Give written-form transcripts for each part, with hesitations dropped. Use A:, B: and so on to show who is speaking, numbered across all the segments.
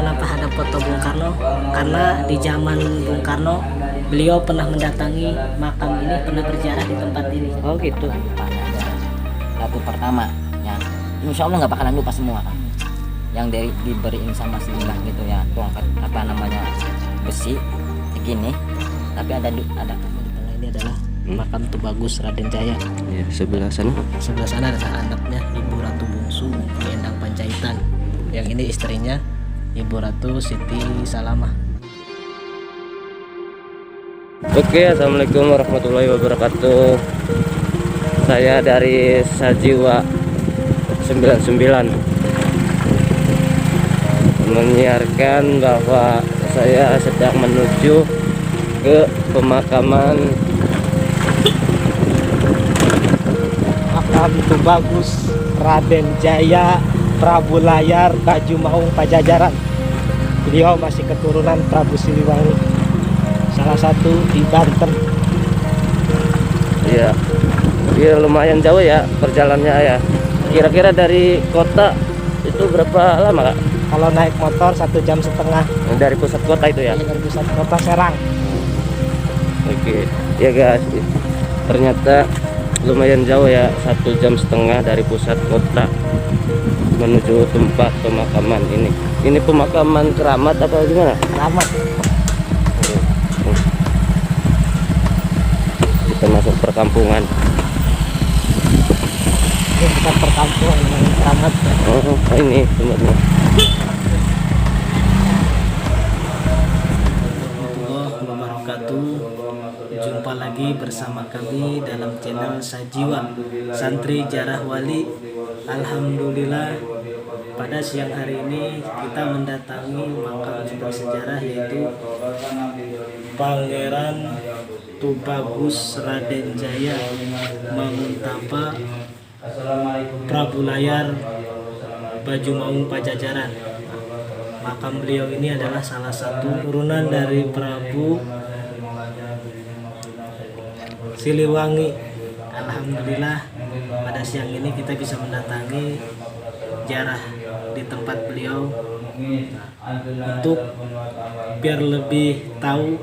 A: kenapa ada foto Bung Karno? Karena di zaman Bung Karno beliau pernah mendatangi makam ini, pernah berziarah di tempat ini.
B: Oh gitu. Batu pertama ya, insya Allah nggak bakalan lupa semua kan. Yang diberiin sama si Mbah gitu ya, tongkat apa namanya besi begini, tapi ada
A: Di tengah ini adalah makam Tubagus Raden Jaya.
C: Ya, sebelah sana.
A: Sebelah sana adalah anaknya Ibu Ratu Bungsu Nyi Endang Panjaitan. Yang ini istrinya Ibu Ratu Siti Salamah.
C: Oke, assalamualaikum warahmatullahi wabarakatuh. Saya dari Sajiwa 99 menyiarkan bahwa saya sedang menuju ke pemakaman
A: Makam Tubagus Raden Jaya Prabu Layar Baju Maung Pajajaran. Beliau masih keturunan Prabu Siliwangi, salah satu di Banten.
C: ya. Ya lumayan jauh ya perjalanannya ya. Kira-kira dari kota itu berapa lama Kak?
A: Kalau naik motor 1,5 jam.
C: Dari pusat kota itu ya?
A: Dari pusat kota Serang.
C: Oke, ya guys, ternyata lumayan jauh ya, 1,5 jam dari pusat kota menuju tempat pemakaman ini. Ini pemakaman keramat apa gimana?
A: Selamat.
C: Kita masuk perkampungan.
A: Ini bukan perkampungan, ini keramat.
C: Oh, ini tempatnya.
A: Warahmatullahi wabarakatuh. Jumpa lagi bersama kami dalam channel Sajiwa Santri Jarah Wali. Alhamdulillah, pada siang hari ini kita mendatangi makam bersejarah yaitu Pangeran Tubagus Raden Jaya Manguntapa Prabu Layar Baju Maung Pajajaran. Makam beliau ini adalah salah satu turunan dari Prabu Siliwangi. Alhamdulillah, pada siang ini kita bisa mendatangi ziarah di tempat beliau untuk biar lebih tahu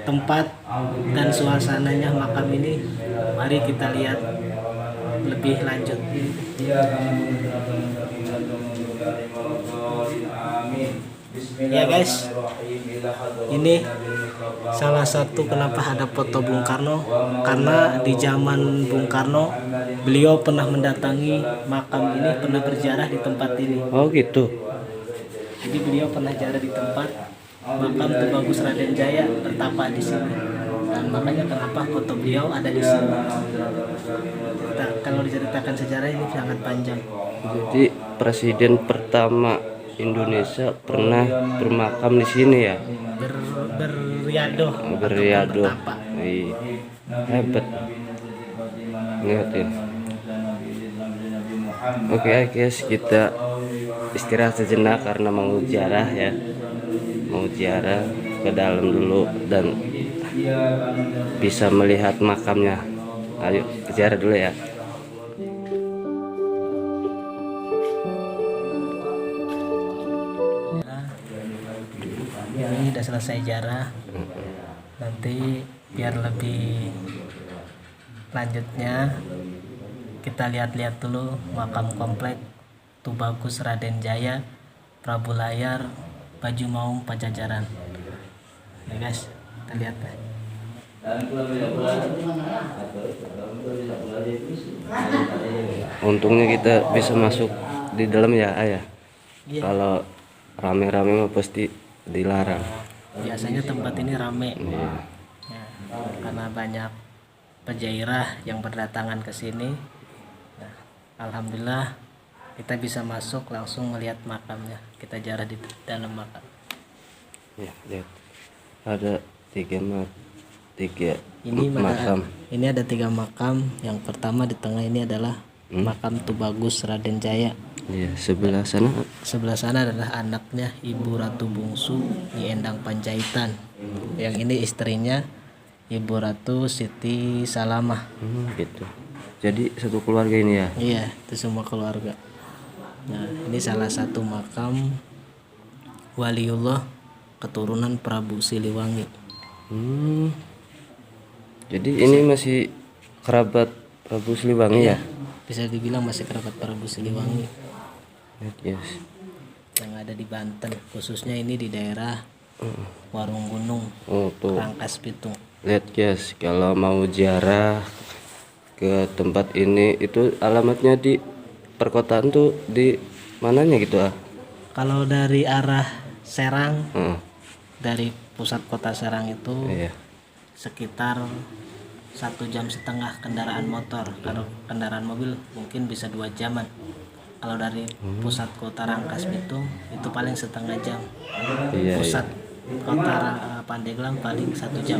A: tempat dan suasananya makam ini. Mari kita lihat lebih lanjut. Ya guys, ini salah satu kenapa ada foto Bung Karno, karena di zaman Bung Karno beliau pernah mendatangi makam ini, pernah berziarah di tempat ini.
C: Oh gitu.
A: Jadi beliau pernah ziarah di tempat makam Tubagus Raden Jaya bertapa di sini. Dan makanya kenapa foto beliau ada di sini. Kalau diceritakan sejarah ini sangat panjang.
C: Jadi presiden pertama Indonesia pernah bermakam di sini ya?
A: Beriadoh.
C: Beriadoh. Iya. Hebat. Ngeliatin. Oke guys, kita istirahat sejenak karena mau ziarah ya. Mau ziarah ke dalam dulu dan bisa melihat makamnya. Ayo ziarah dulu ya.
A: Ini udah selesai ziarah. Nanti biar lebih lanjutnya kita lihat-lihat dulu makam komplek Tubagus Raden Jaya Prabu Layar Baju Maung Pajajaran. Ya guys, kita lihat.
C: Untungnya kita bisa masuk di dalam ya ayah.
A: Iya.
C: Kalau rame-rame mah pasti dilarang.
A: Biasanya tempat ini rame.
C: Iya.
A: Ya, karena banyak penjairah yang berdatangan ke sini. Nah, alhamdulillah kita bisa masuk langsung melihat makamnya. Kita ziarah di dalam makam.
C: Ya, lihat. Ada tiga
A: Ini
C: makam.
A: Ini ada 3 makam. Yang pertama di tengah ini adalah makam Tubagus Raden Jaya.
C: Iya, sebelah sana.
A: Sebelah sana adalah anaknya Ibu Ratu Bungsu Nyi Endang Panjaitan. Yang ini istrinya Ibu Ratu Siti Salamah.
C: Gitu. Jadi satu keluarga ini ya.
A: Iya, itu semua keluarga. Nah, ini salah satu makam waliullah keturunan Prabu Siliwangi.
C: Jadi ini masih kerabat Prabu Siliwangi ya?
A: Bisa dibilang masih kerabat Prabu Siliwangi
C: Yes.
A: yang ada di Banten, khususnya ini di daerah Warung Gunung,
C: Oh tuh,
A: Rangkas Bitung.
C: lihat guys, kalau mau ziarah ke tempat ini itu alamatnya di perkotaan tuh di mananya gitu ah?
A: Kalau dari arah Serang,
C: Heeh.
A: dari pusat kota Serang itu
C: Iya.
A: sekitar 1,5 jam kendaraan motor. Kalau kendaraan mobil mungkin bisa 2 jaman. Kalau dari pusat kota Rangkas Bitung itu paling setengah jam.
C: Iya,
A: Pusat kota Pandeglang paling 1 jam.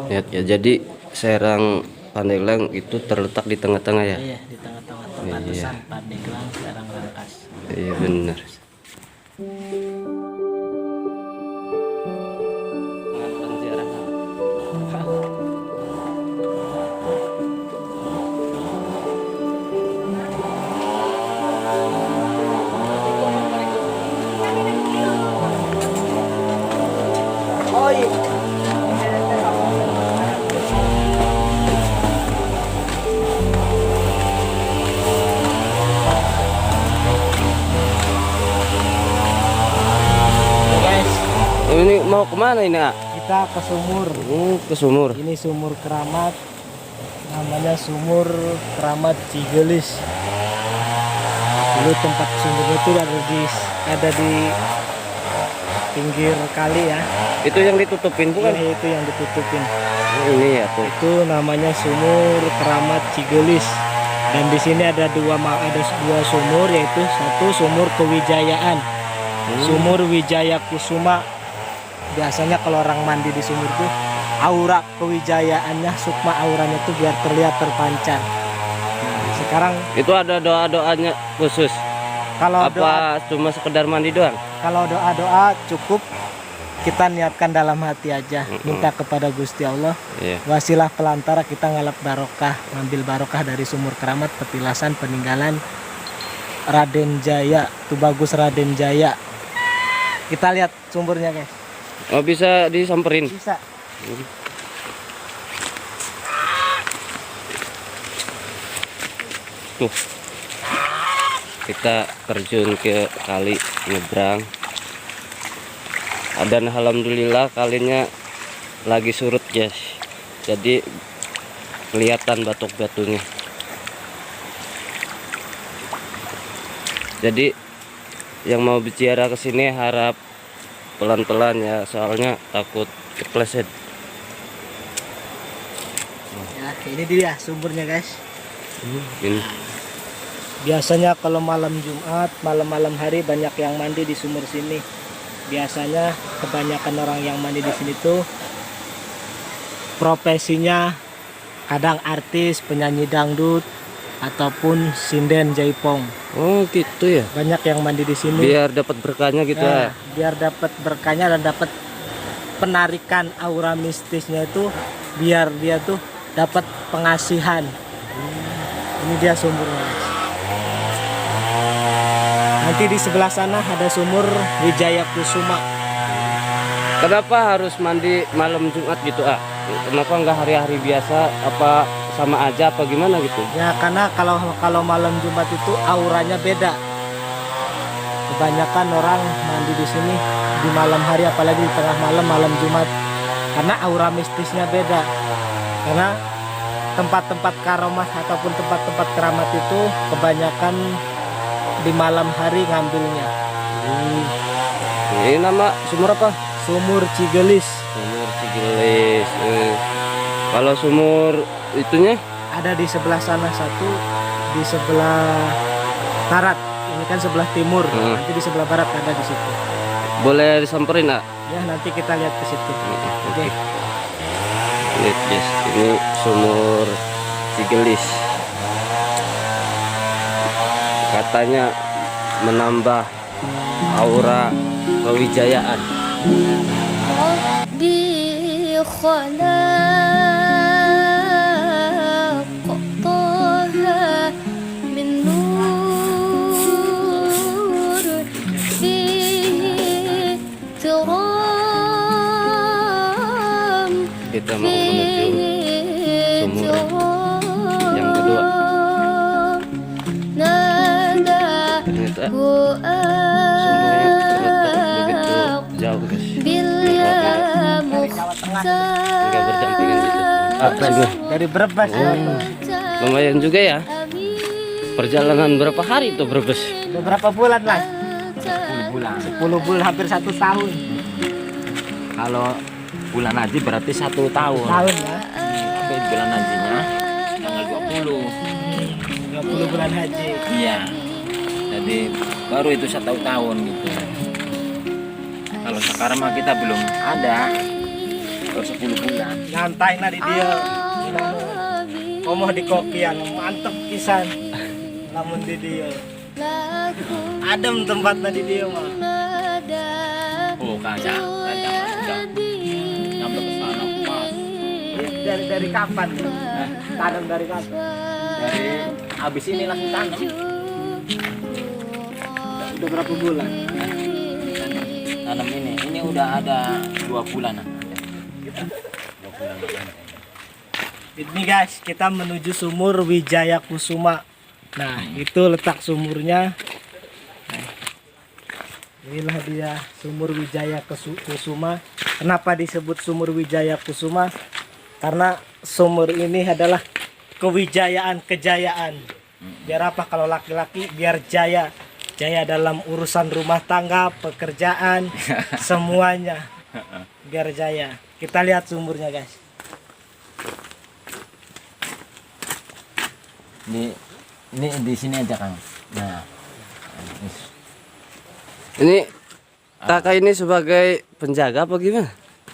C: Lihat ya, jadi Serang Pandeglang itu terletak di tengah-tengah ya?
A: Iya, di tengah-tengah perbatasan Pandeglang Serang Rangkas.
C: Iya benar.
A: Guys,
C: Ini mau kemana ini ah?
A: kita ke sumur.
C: Ke sumur.
A: Ini sumur keramat, namanya sumur keramat Cigelis. Dulu tempat sumur itu ada di pinggir kali ya.
C: Itu yang ditutupin bukan?
A: Ini itu yang ditutupin.
C: Ini ya tuh.
A: Itu namanya sumur keramat Cigelis. Dan di sini ada dua sumur, yaitu satu sumur kewijayaan, sumur Wijaya Kusuma. Biasanya kalau orang mandi di sumur itu aura kewijayaannya, sukma auranya itu biar terlihat terpancar. Nah, sekarang
C: Itu ada doa-doanya khusus.
A: kalau
C: Apa cuma sekedar mandi doang?
A: doa cukup kita niatkan dalam hati aja, minta kepada Gusti Allah.
C: Iya.
A: Wasilah pelantara kita ngalap barokah, ngambil barokah dari sumur keramat petilasan peninggalan Raden Jaya, Tubagus Raden Jaya. Kita lihat sumbernya guys.
C: Oh bisa disamperin.
A: Bisa.
C: Tuh. Kita terjun ke kali nyebrang. Dan alhamdulillah kalinya lagi surut guys. Jadi kelihatan batuk-batunya. Jadi yang mau bicara ke sini harap pelan-pelan ya, soalnya takut kepleset.
A: Ya, ini dia sumbernya guys.
C: Ini
A: Biasanya kalau malam Jumat, malam-malam hari banyak yang mandi di sumur sini. Biasanya kebanyakan orang yang mandi di sini tuh profesinya kadang artis, penyanyi dangdut, ataupun sinden jaipong.
C: oh gitu ya.
A: Banyak yang mandi di sini.
C: Biar dapat berkahnya gitu ya.
A: Biar dapat berkahnya dan dapat penarikan aura mistisnya itu, biar dia tuh dapat pengasihan. Ini dia sumurnya. Nanti di sebelah sana ada sumur Wijaya Kusuma.
C: Kenapa harus mandi malam Jumat gitu ah? Kenapa nggak hari-hari biasa? Apa sama aja apa gimana gitu?
A: Ya karena kalau malam Jumat itu auranya beda. Kebanyakan orang mandi di sini di malam hari, apalagi di tengah malam Jumat, karena aura mistisnya beda. Karena tempat-tempat karomah ataupun tempat-tempat keramat itu kebanyakan di malam hari ngambilnya.
C: Ini nama sumur apa?
A: Sumur Cigelis.
C: Sumur Cigelis. Kalau sumur itunya
A: Ada di sebelah sana satu, di sebelah barat. Ini kan sebelah timur. Nanti di sebelah barat ada di situ.
C: boleh disamperin ah?
A: Ya nanti kita lihat ke situ.
C: Oke. Lihat guys, ini sumur Cigelis. Katanya menambah aura kewijayaan.
D: ربي خلق طه من نور فيه
C: Enggak berdampingan gitu.
A: Dari Brebes ya.
C: Lumayan juga ya. Perjalanan berapa hari tuh Brebes?
A: Beberapa bulan Mas?
B: 10 bulan.
A: 10 bulan, hampir 1 tahun.
B: Kalau bulan haji berarti 1 tahun.
A: Tahun ya.
B: Tapi bulan hajinya tanggal 20.
A: 20 bulan haji.
B: Iya. Jadi baru itu 1 tahun gitu. Kalau sekarang mah kita belum ada. Baru 10 bulan.
A: Ngantai na di dia. Ngomong di kopian, mantep pisan. Lamun di dia. Adem tempatnya di dia mah.
B: Oh, kagak. Nyampe ke sana pas.
A: Dari kapan? Tanam dari kapan?
B: Dari habis ini langsung tanam.
A: Udah berapa bulan?
B: Tanam ini udah ada 2 bulan.
A: Ini guys, kita menuju sumur Wijaya Kusuma. Nah, itu letak sumurnya. Nah, inilah dia sumur Wijaya Kusuma. Kenapa disebut sumur Wijaya Kusuma? Karena sumur ini adalah kewijayaan, kejayaan. Biar apa kalau laki-laki? Biar jaya. Jaya dalam urusan rumah tangga, pekerjaan, semuanya. Biar jaya. Kita lihat sumurnya guys.
B: Ini di sini aja Kang. Nah,
C: Ini kakak ini sebagai penjaga apa gimana?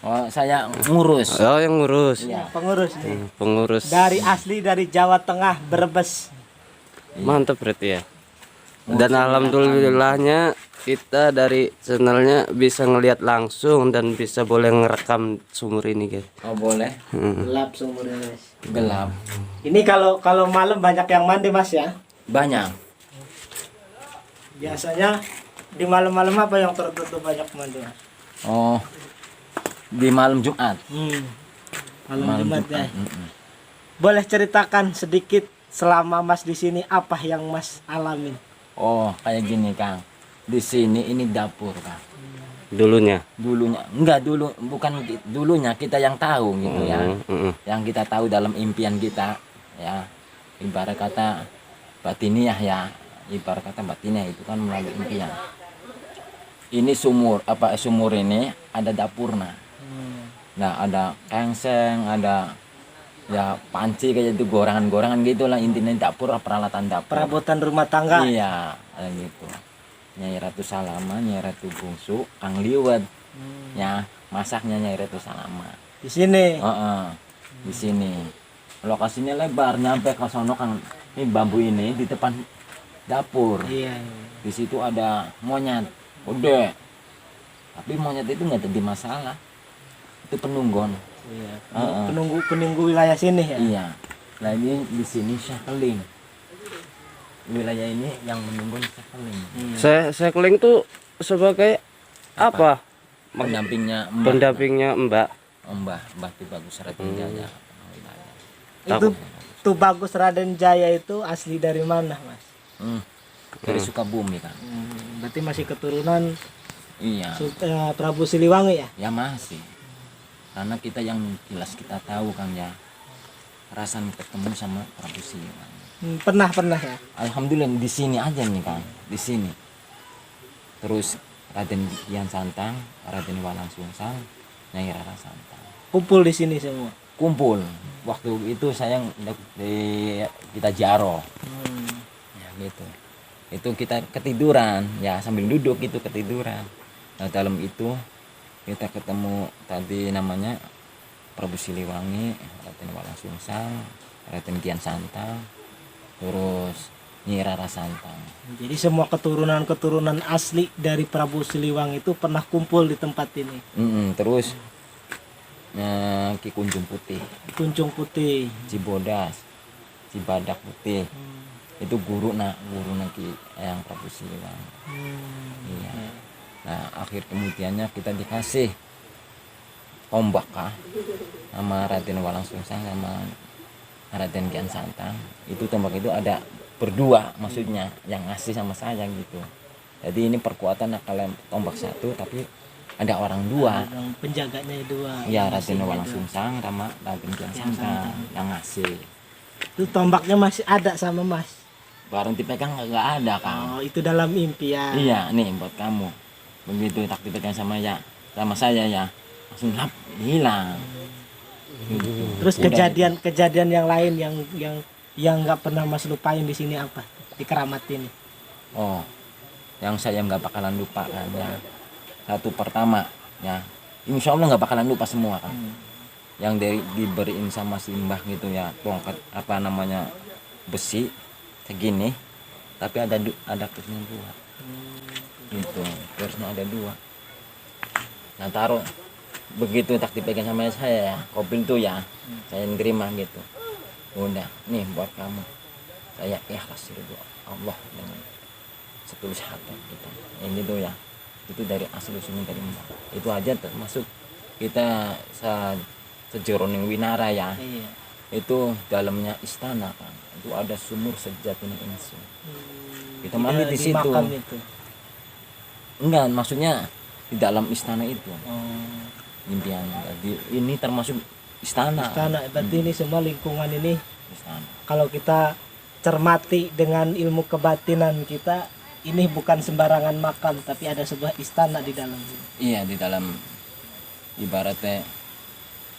B: oh saya ngurus.
C: Oh, yang ngurus.
B: Iya.
A: Pengurus nih.
C: Pengurus.
A: Dari asli dari Jawa Tengah, Brebes.
C: Mantap berarti ya. Dan alhamdulillahnya kita dari channelnya bisa ngelihat langsung dan bisa boleh ngerekam sumur ini guys.
B: Oh boleh.
A: Gelap sumurnya guys.
B: Gelap.
A: Ini kalau malam banyak yang mandi Mas ya.
B: Banyak.
A: Biasanya di malam-malam apa yang tertutup banyak mandi Mas?
B: Oh. Di malam Jumat.
A: Malam Jumat ya.
B: Mm-mm.
A: Boleh ceritakan sedikit selama Mas di sini apa yang Mas alamin?
B: Oh, kayak gini Kang. Di sini ini dapur Kang.
C: Dulunya.
B: Dulunya enggak bukan dulunya kita yang tahu gitu ya. Yang kita tahu dalam impian kita ya. Ibarat kata batiniah ya. Ibarat kata batiniah itu kan melalui impian. Ini sumur ini ada dapurnya. Nah, ada kengseng, ada ya panci kayak itu gorangan-gorangan gitulah intinya dapur peralatan dapur.
A: Perabotan rumah tangga.
B: Iya, kayak gitu. Nyai Ratu Salama, Nyai Ratu Bungsu, Kang Liwet. Ya, masaknya Nyai Ratu Salama.
A: Di sini.
B: Di sini. Lokasinya lebar nyampe ke sono Kang. Ini bambu ini di depan dapur.
A: Iya.
B: Di situ ada monyet, udah. Tapi monyet itu nggak jadi masalah. Itu penunggon.
A: Iya. Penunggu wilayah sini ya.
B: Iya. Nah ini di sini Syakeling. Wilayah ini yang menunggu Syakeling.
C: Sekling tuh sebagai apa?
B: Pendampingnya Mbak.
C: Pendampingnya Mbak.
B: Mbah Ki Bagus Raden Jaya.
A: Itu tuh Bagus Raden Jaya itu asli dari mana Mas?
B: Dari Sukabumi kan.
A: Berarti masih keturunan
B: Iya.
A: Prabu Siliwangi ya?
B: Ya masih. Karena kita yang jelas kita tahu kan ya. Rasan ketemu sama Prabu Siliwangi.
A: Pernah ya.
B: Alhamdulillah di sini aja nih Kang, di sini. Terus Raden Kian Santang, Raden Walang Sungsang, Nyai Rara Santang.
A: Kumpul di sini semua.
B: Kumpul. Waktu itu saya kita jaro. Ya gitu. Itu kita ketiduran, ya sambil duduk gitu ketiduran. Nah, dalam itu kita ketemu tadi namanya Prabu Siliwangi, Raden Walang Sungsang, Raden Kian Santang, terus Nyai Rara Santang.
A: Jadi semua keturunan asli dari Prabu Siliwangi itu pernah kumpul di tempat ini.
B: Terus Ki Kunjung Putih,
A: Kunjung Putih,
B: Cibodas, Cibadak Putih. Itu guru Ki yang Prabu Siliwangi. Iya. Nah, akhir kemudiannya kita dikasih tombak sama Raden Walang Sungsang sama Raden Kian Santang. Itu tombak itu ada berdua maksudnya yang ngasih sama saya gitu. Jadi ini perkuatan kalau tombak satu tapi ada orang dua.
A: Yang penjaganya dua.
B: Ya,
A: Masih
B: Raden Walang
A: hidup.
B: Sungsang sama Raden Kian
A: Kian
B: Santang
A: Santang.
B: yang ngasih.
A: Itu tombaknya masih ada sama Mas.
B: Barang dipegang nggak ada kan.
A: Oh, itu dalam impian.
B: Iya, nih buat kamu. Begitu tak dipegang sama saya ya, langsung lap hilang. Gitu.
A: Terus
B: Udah.
A: kejadian yang lain yang nggak pernah Mas lupain di sini apa? Di keramat ini.
B: Oh, yang saya nggak bakalan lupa kan ya. Satu pertama ya, insya Allah nggak bakalan lupa semua kan. Yang diberiin sama si Mbah gitu ya, tongkat apa namanya besi segini, tapi ada kursinya dua. Gitu, kursinya ada dua. Nah taruh begitu tak dipegang sama saya ya, kopi itu ya, saya nerima gitu. Udah, nih buat kamu. Saya ikhlas ridho Allah dengan setulus hati kita. Yang gitu ya. Itu dari asli usulnya dari Mbak. Itu aja termasuk kita sejeroning winara ya.
A: Iya.
B: Itu dalamnya istana kan. Itu ada sumur sejatinya insun. Kita mandi di situ.
A: makam itu.
B: Enggak, maksudnya di dalam istana itu.
A: Oh,
B: Impian. Jadi ini termasuk istana.
A: istana. Berarti ini semua lingkungan ini
B: Istana.
A: kalau kita cermati dengan ilmu kebatinan kita, ini bukan sembarangan makam, tapi ada sebuah istana di dalam.
B: Iya, di dalam ibaratnya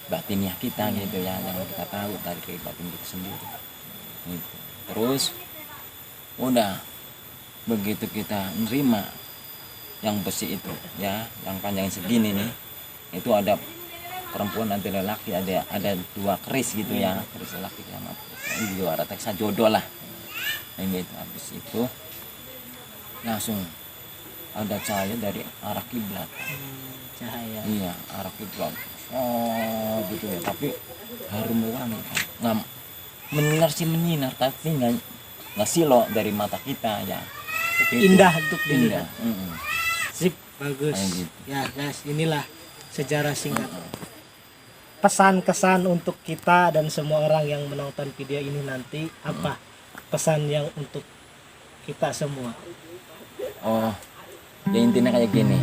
B: batiniah kita gitu ya, yang kita tahu dari batin kita sendiri gitu. Terus udah begitu kita nerima yang besi itu ya, yang panjang segini nih, itu ada perempuan ada lelaki, ada dua keris gitu ya, keris lelaki sama keris di luar teksa jodoh lah yang gitu. Habis itu langsung ada cahaya dari arah kiblat.
A: Cahaya.
B: Iya, arah kiblat. Oh, gitu ya. Tapi harum wangi. Nggak menyinar sih menyinar, tapi nggak silo dari mata kita ya. Gitu.
A: Indah untuk
B: Indah.
A: dilihat. Sip, bagus.
B: Kayak gitu.
A: Ya, guys, inilah sejarah singkat. Pesan-kesan untuk kita dan semua orang yang menonton video ini nanti apa? Pesan yang untuk kita semua.
B: Oh, ya intinya kayak gini.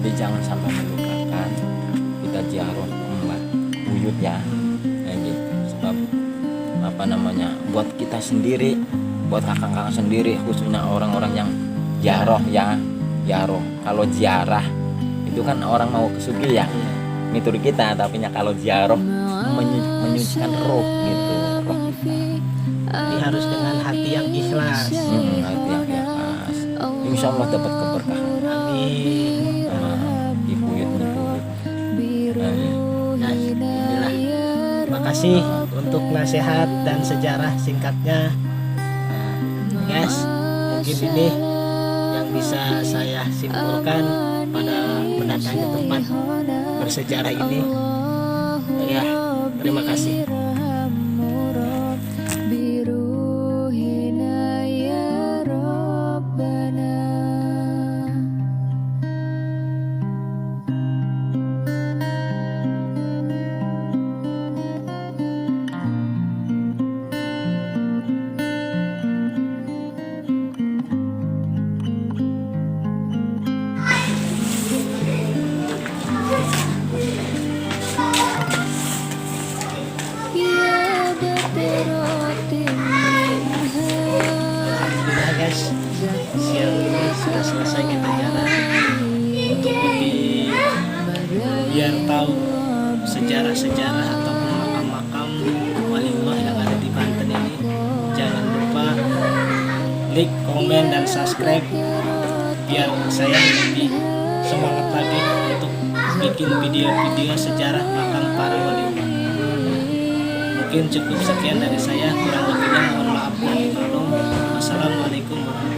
B: Jadi jangan sampai melupakan kita ziarah Mbah Buyut ya. Kayak gitu. Sebab apa namanya? Buat kita sendiri, buat kakak-kakak sendiri, khususnya orang-orang yang ziarah ya. Ziarah. Kalau ziarah itu kan orang mau ke sugi ya. Mitur kita, tapi kalau ziarah menyucikan roh gitu, roh kita.
A: Ini harus dengan hati yang ikhlas.
B: Hati yang ikhlas. Insya Allah dapat keberkahan.
A: Amin.
B: Ibu Yud.
A: Nah, inilah. Terima kasih untuk nasihat dan sejarah singkatnya. Nah, guys, mungkin ini yang bisa saya simpulkan pada mendatangi tempat bersejarah ini. Ya, terima kasih. Alhamdulillah guys, siang ini sudah selesai kita jalan untuk lebih biar tahu sejarah-sejarah ataupun makam-makam waliullah yang ada di Banten ini. Jangan lupa like, komen, dan subscribe biar saya lebih semangat lagi untuk bikin video-video sejarah makam para waliullah. Mungkin cukup sekian dari saya, kurang lebihnya mohon maaf. Wassalamualaikum warahmatullahi wabarakatuh.